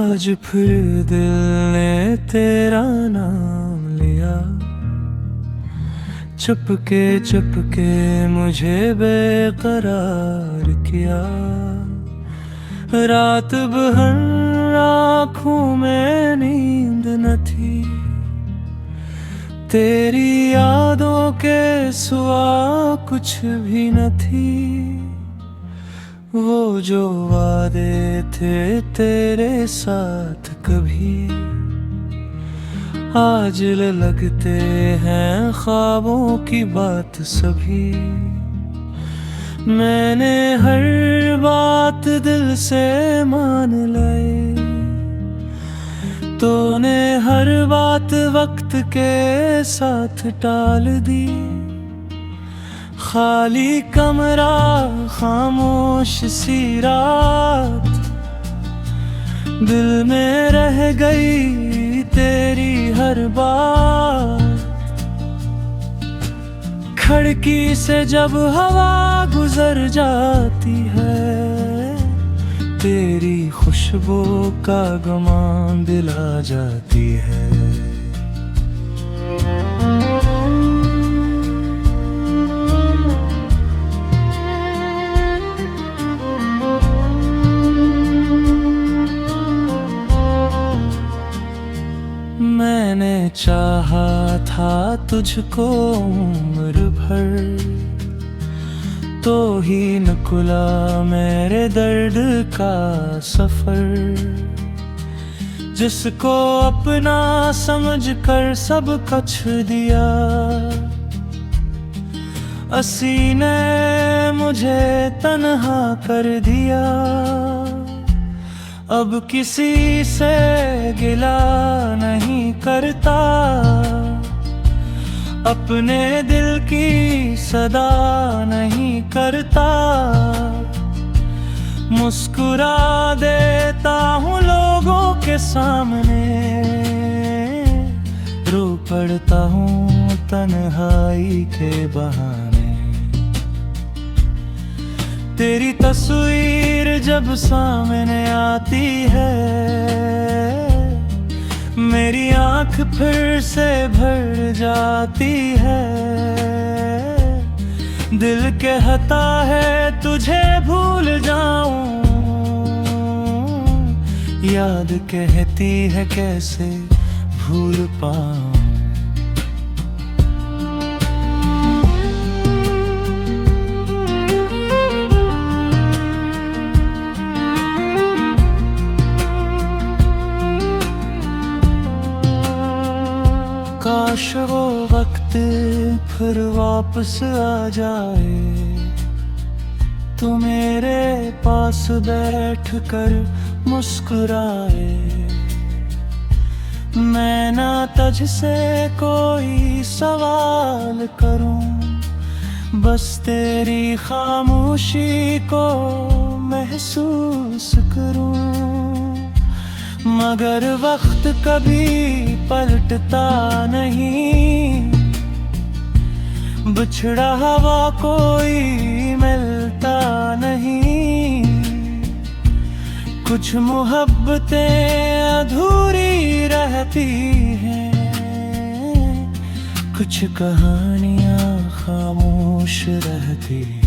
आज फिर दिल ने तेरा नाम लिया, चुपके चुपके मुझे बेकरार किया। रात भर आँखों में नींद न थी, तेरी यादों के सिवा कुछ भी न थी। वो जो वादे थे तेरे साथ कभी आज लगते हैं ख्वाबों की बात सभी। मैंने हर बात दिल से मान लाई, तूने हर बात वक्त के साथ टाल दी। खाली कमरा खामोश सी रात, दिल में रह गई तेरी हर बात। खिड़की से जब हवा गुजर जाती है, तेरी खुशबू का गुमान दिला जाती है। मैंने चाहा था तुझको उम्र भर, तो ही निकला मेरे दर्द का सफर। जिसको अपना समझकर सब कुछ दिया, असी ने मुझे तन्हा कर दिया। अब किसी से गिला नहीं करता, अपने दिल की सदा नहीं करता। मुस्कुरा देता हूँ लोगों के सामने, रो पड़ता हूँ तन्हाई के बहाने। तेरी तस्वीर जब सामने आती है, मेरी आँख फिर से भर जाती है। दिल कहता है तुझे भूल जाऊं, याद कहती है कैसे भूल पाऊं। काश वो वक्त फिर वापस आ जाए, तू मेरे पास बैठ कर मुस्कुराए। मैं ना तुझसे कोई सवाल करूं, बस तेरी खामोशी को महसूस करूं। मगर वक्त कभी पलटता नहीं, बिछड़ा हुआ कोई मिलता नहीं। कुछ मोहब्बतें अधूरी रहती हैं, कुछ कहानियां खामोश रहती हैं।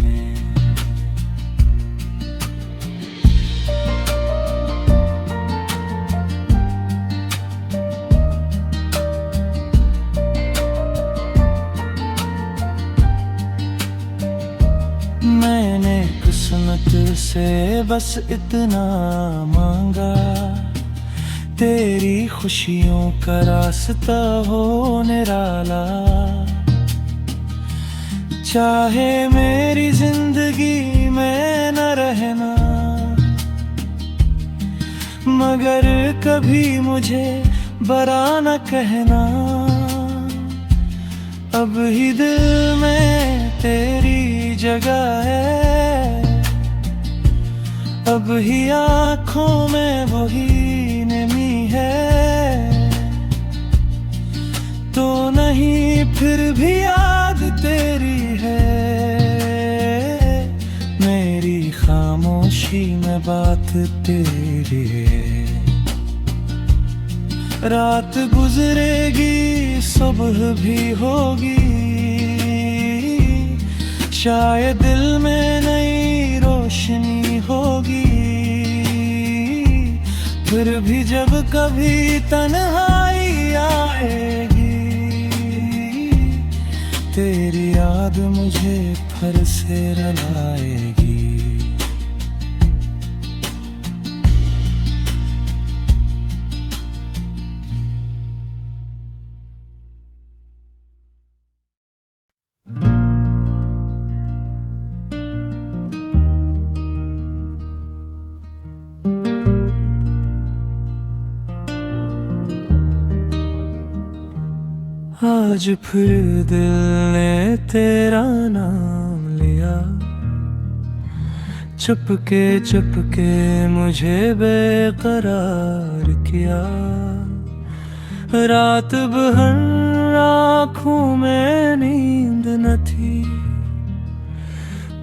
मैंने किस्मत से बस इतना मांगा, तेरी खुशियों का रास्ता हो निराला। चाहे मेरी जिंदगी में न रहना, मगर कभी मुझे बरा न कहना। अब ही दिल में तेरी जगह है, अब ही आँखों में वही नमी है। तो नहीं फिर भी याद तेरी है, मेरी खामोशी में बात तेरी है। रात गुजरेगी सुबह भी होगी, शायद दिल में नई रोशनी होगी। फिर भी जब कभी तन्हाई आएगी, तेरी याद मुझे फिर से रुलाएगी। आज फिर दिल ने तेरा नाम लिया, चुपके चुपके मुझे बेकरार किया। रात भर आँखों में नींद न थी,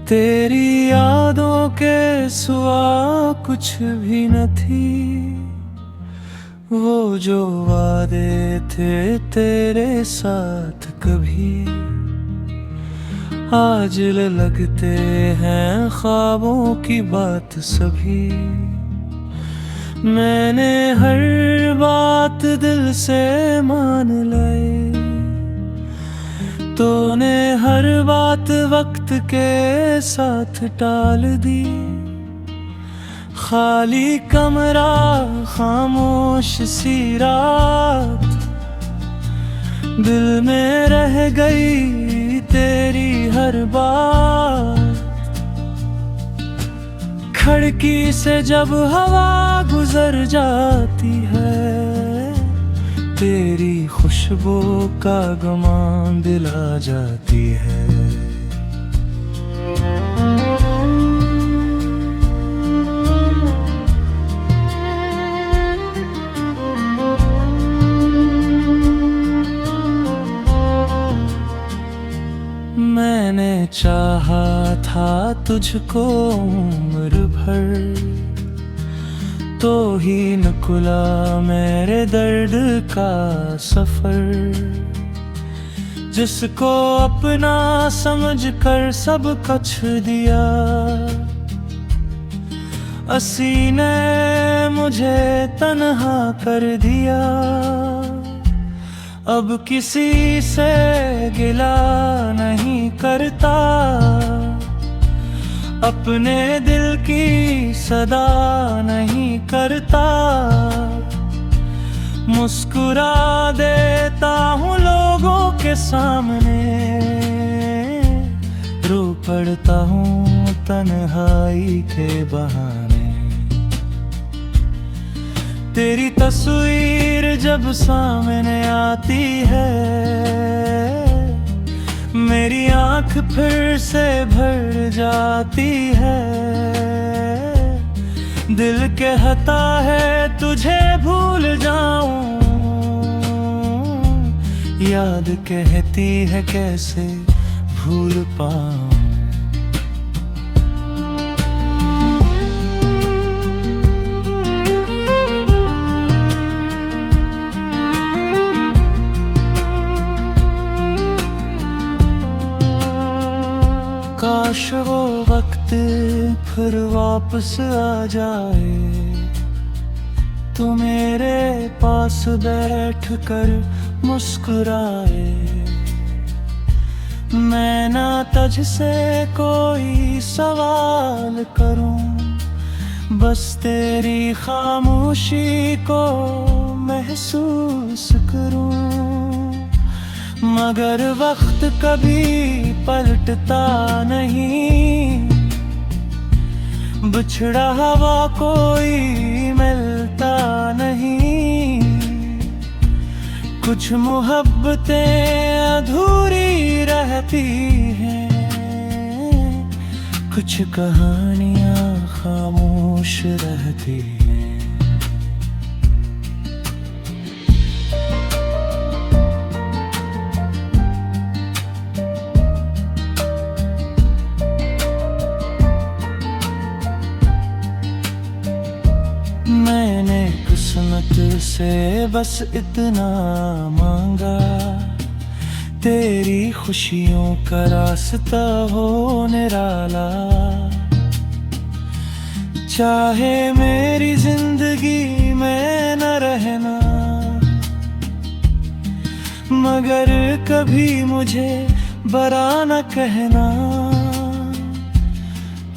तेरी यादों के सिवा कुछ भी न थी। वो जो वादे थे तेरे साथ कभी आज लगते हैं ख्वाबों की बात सभी। मैंने हर बात दिल से मान लाई, तूने हर बात वक्त के साथ टाल दी। खाली कमरा खामोश सी रात, दिल में रह गई तेरी हर बात। खिड़की से जब हवा गुजर जाती है, तेरी खुशबू का गुमान दिला जाती है। मैंने चाहा था तुझको उम्र भर, तो ही निकला मेरे दर्द का सफर। जिसको अपना समझकर सब कुछ दिया, असी ने मुझे तन्हा कर दिया। अब किसी से गिला नहीं करता, अपने दिल की सदा नहीं करता। मुस्कुरा देता हूँ लोगों के सामने, रो पड़ता हूँ तन्हाई के बहाने। तेरी तस्वीर जब सामने आती है, मेरी आँख फिर से भर जाती है। दिल कहता है तुझे भूल जाऊं, याद कहती है कैसे भूल पाऊं। काश वो वक्त फिर वापस आ जाए, तू मेरे पास बैठ कर मुस्कुराए। मैं ना तुझसे कोई सवाल करूं, बस तेरी खामोशी को महसूस करूं। मगर वक्त कभी पलटता नहीं, बिछड़ा हवा कोई मिलता नहीं। कुछ मोहब्बतें अधूरी रहती हैं, कुछ कहानियां खामोश रहती हैं। मैंने किस्मत तुझसे बस इतना मांगा, तेरी खुशियों का रास्ता हो निराला। चाहे मेरी जिंदगी में न रहना, मगर कभी मुझे बरा न कहना।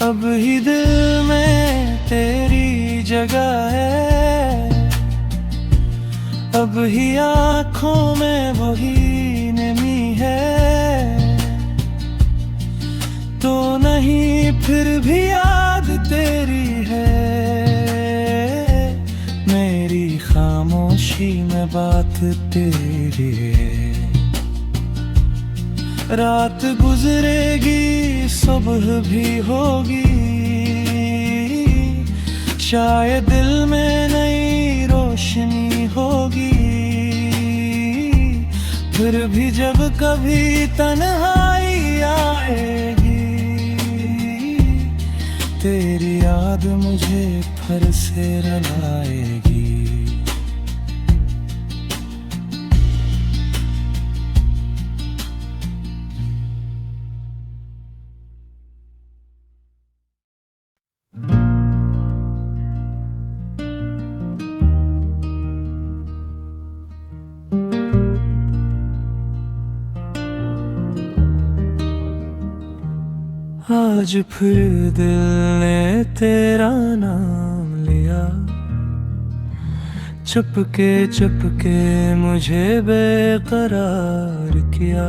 अब ही दिल में तेरी जगह है, अब ही आँखों में वही नमी है। तो नहीं फिर भी याद तेरी है, मेरी खामोशी में बात तेरी है। रात गुजरेगी सुबह भी होगी, शायद दिल में नई रोशनी होगी। फिर भी जब कभी तन्हाई आएगी, तेरी याद मुझे फिर से रुलाएगी। आज फिर दिल ने तेरा नाम लिया, चुपके चुपके मुझे बेकरार किया।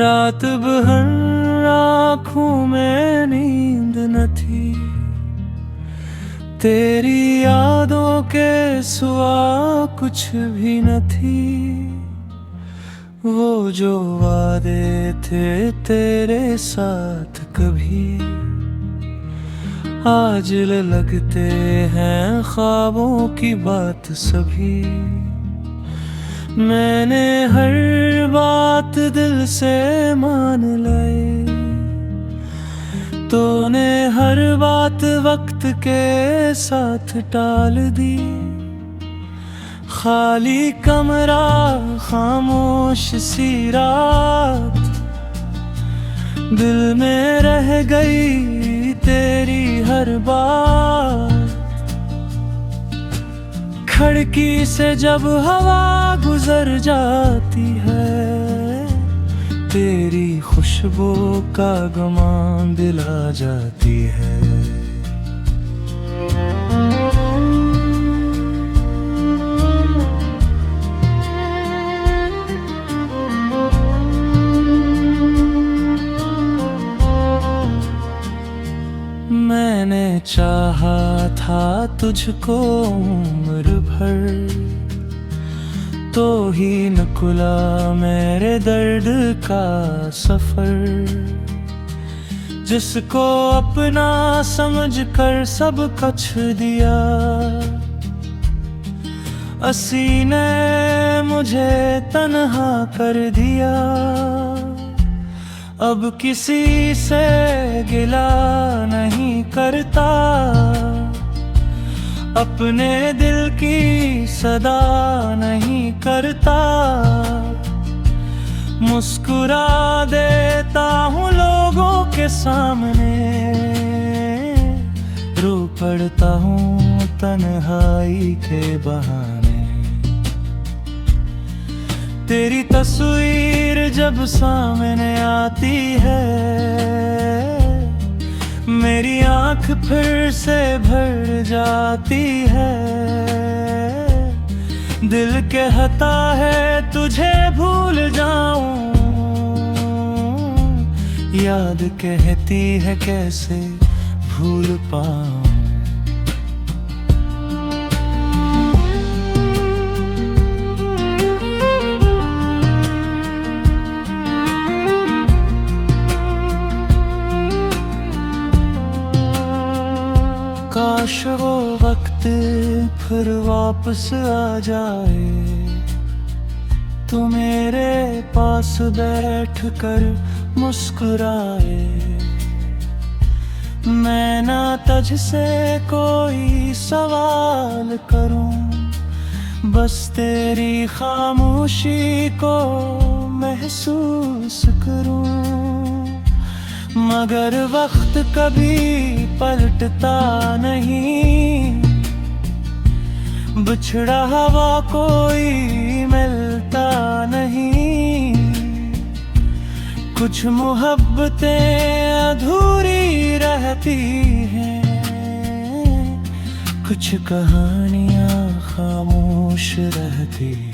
रात भर आँखों में नींद न थी, तेरी यादों के सिवा कुछ भी न थी। वो जो वादे थे तेरे साथ कभी आज लगते हैं ख्वाबों की बात सभी। मैंने हर बात दिल से मान लाई, तूने हर बात वक्त के साथ टाल दी। खाली कमरा खामोश सी रात, दिल में रह गई तेरी हर बात। खिड़की से जब हवा गुजर जाती है, तेरी खुशबू का गुमान दिला जाती है। मैंने चाहा था तुझको उम्र भर, तो ही न खुला मेरे दर्द का सफर। जिसको अपना समझकर सब कुछ दिया, असी ने मुझे तन्हा कर दिया। अब किसी से गिला नहीं करता, अपने दिल की सदा नहीं करता। मुस्कुरा देता हूँ लोगों के सामने, रो पड़ता हूँ तन्हाई के बहाने। तेरी तस्वीर जब सामने आती है, मेरी आँख फिर से भर जाती है। दिल कहता है तुझे भूल जाऊं, याद कहती है कैसे भूल पाऊं। काश वो वक्त फिर वापस आ जाए, तू मेरे पास बैठ कर मुस्कुराए। मैं ना तुझसे कोई सवाल करूं, बस तेरी खामोशी को महसूस करूं, मगर वक्त कभी पलटता नहीं, बिछड़ा हवा कोई मिलता नहीं। कुछ मोहब्बतें अधूरी रहती हैं, कुछ कहानियां खामोश रहती हैं।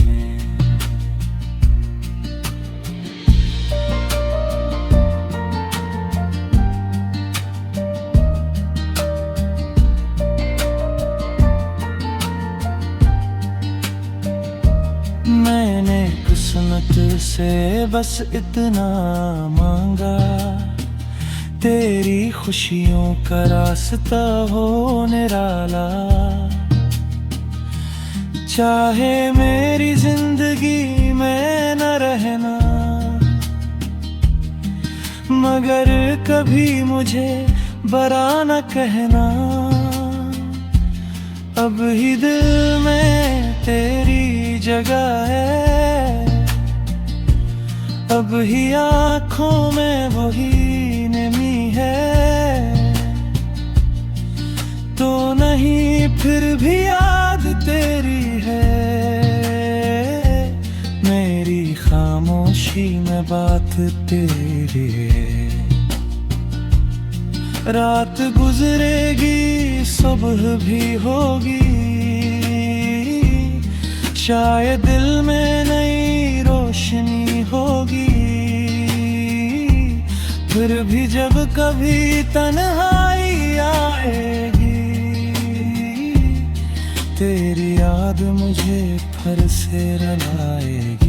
मैंने किस्मत से बस इतना मांगा, तेरी खुशियों का रास्ता हो निराला। चाहे मेरी जिंदगी में न रहना, मगर कभी मुझे बरा न कहना। अब ही दिल में तेरी जगह है, अब ही आँखों में वही नमी है। तो नहीं फिर भी याद तेरी है, मेरी खामोशी में बात तेरी है। रात गुजरेगी सुबह भी होगी, शायद दिल में नई रोशनी होगी। फिर भी जब कभी तन्हाई आएगी, तेरी याद मुझे फिर से रुलाएगी।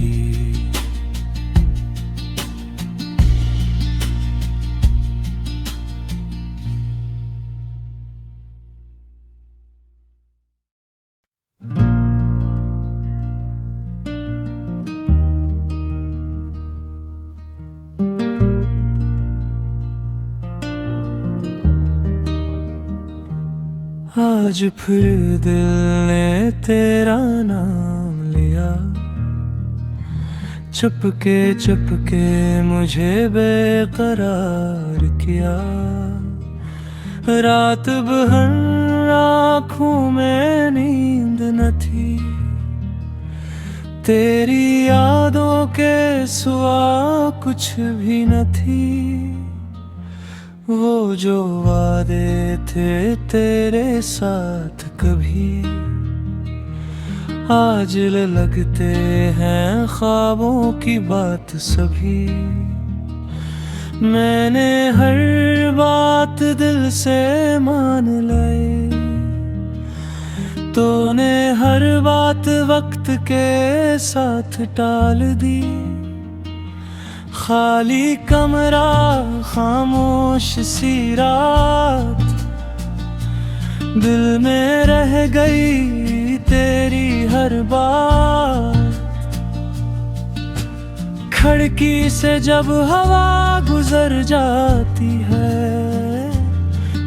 आज फिर दिल ने तेरा नाम लिया, चुपके चुपके मुझे बेकरार किया। रात भर आँखों में नींद न थी, तेरी यादों के सिवा कुछ भी न थी। वो जो वादे थे तेरे साथ कभी आज लगते हैं ख्वाबों की बात सभी। मैंने हर बात दिल से मान लाई, तूने हर बात वक्त के साथ टाल दी। खाली कमरा खामोश सी रात, दिल में रह गई तेरी हर बात। खिड़की से जब हवा गुजर जाती है,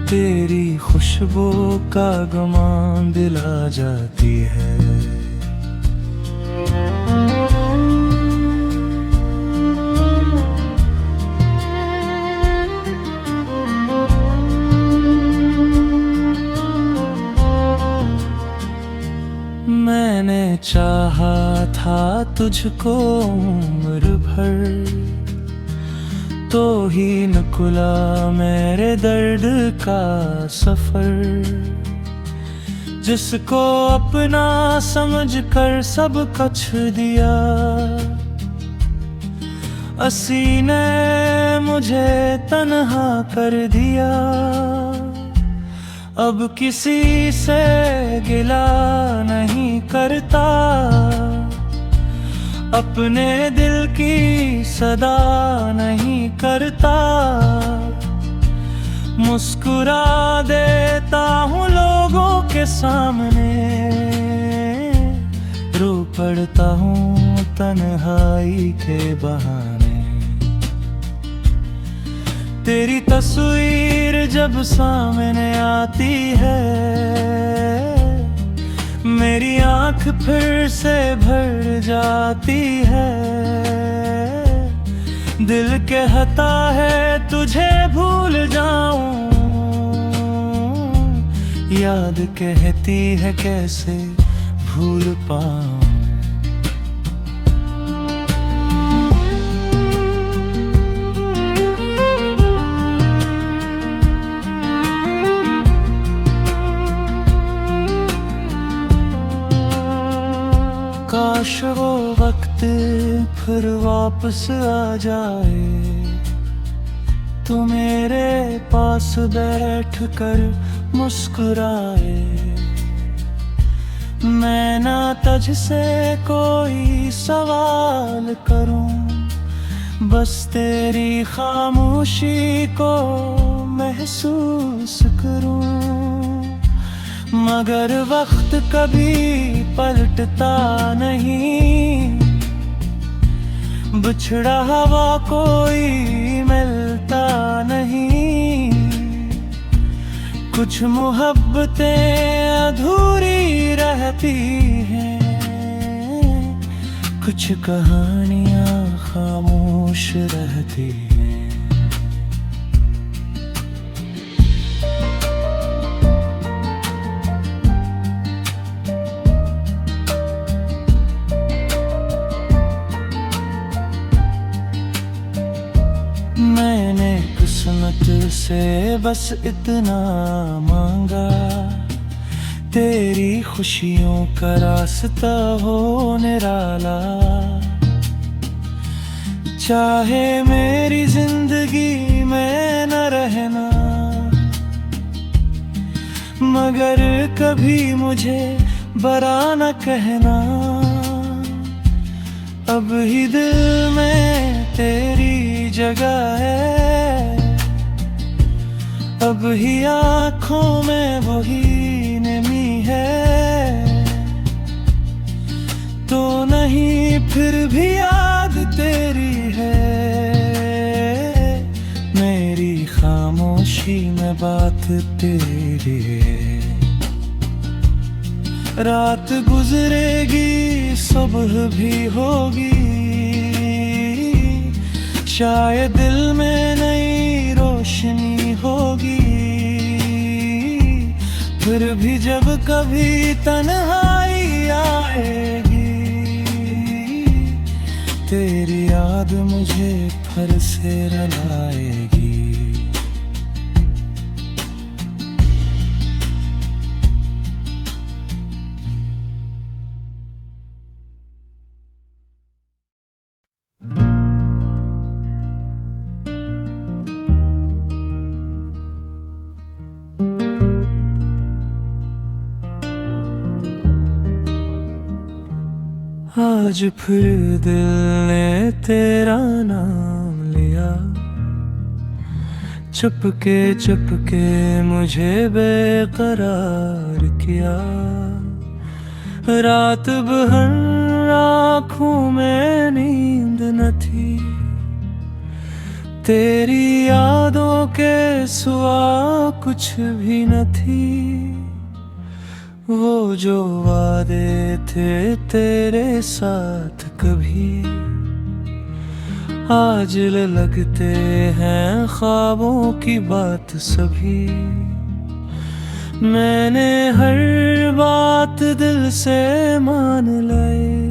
तेरी खुशबू का गुमान दिला जाती है। मैंने चाहा था तुझको उम्र भर, तो ही निकला मेरे दर्द का सफर। जिसको अपना समझकर सब कुछ दिया, असी ने मुझे तन्हा कर दिया। अब किसी से गिला नहीं करता, अपने दिल की सदा नहीं करता। मुस्कुरा देता हूँ लोगों के सामने, रो पड़ता हूँ तन्हाई के बहाने। तेरी तस्वीर जब सामने आती है, मेरी आँख फिर से भर जाती है, दिल कहता है तुझे भूल जाऊं, याद कहती है कैसे भूल पाऊं। काश वो वक्त फिर वापस आ जाए, तू मेरे पास बैठ कर मुस्कुराए, मैं ना तुझसे कोई सवाल करूं, बस तेरी खामोशी को महसूस करूं। मगर वक्त कभी पलटता नहीं, बिछड़ा हुआ कोई मिलता नहीं, कुछ मोहब्बतें अधूरी रहती हैं, कुछ कहानियां खामोश रहती हैं। मैंने किस्मत से बस इतना मांगा, तेरी खुशियों का रास्ता हो निराला, चाहे मेरी जिंदगी में न रहना, मगर कभी मुझे बरा न कहना। अब ही दिल में तेरी जगह है, अब ही आँखों में वही नमी है, तो नहीं फिर भी याद तेरी है, मेरी खामोशी में बात तेरी है। रात गुजरेगी सुबह भी होगी, शायद दिल में नई रोशनी होगी, फिर भी जब कभी तन्हाई आएगी, तेरी याद मुझे फिर से रुलाएगी। आज फिर दिल ने तेरा नाम लिया, चुपके चुपके मुझे बेकरार किया, रात भर आँखों में नींद न थी, तेरी यादों के सिवा कुछ भी न थी, वो जो वादे थे तेरे साथ कभी आज लगते हैं ख्वाबों की बात सभी। मैंने हर बात दिल से मान लाई,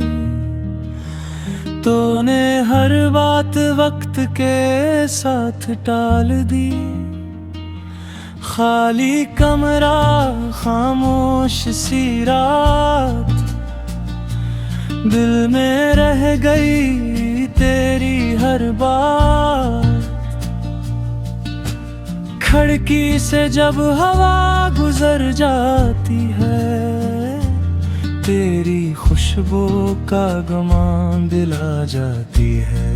तूने हर बात वक्त के साथ टाल दी, खाली कमरा खामोश सी रात, दिल में रह गई तेरी हर बात। खिड़की से जब हवा गुजर जाती है, तेरी खुशबू का गुमान दिला जाती है।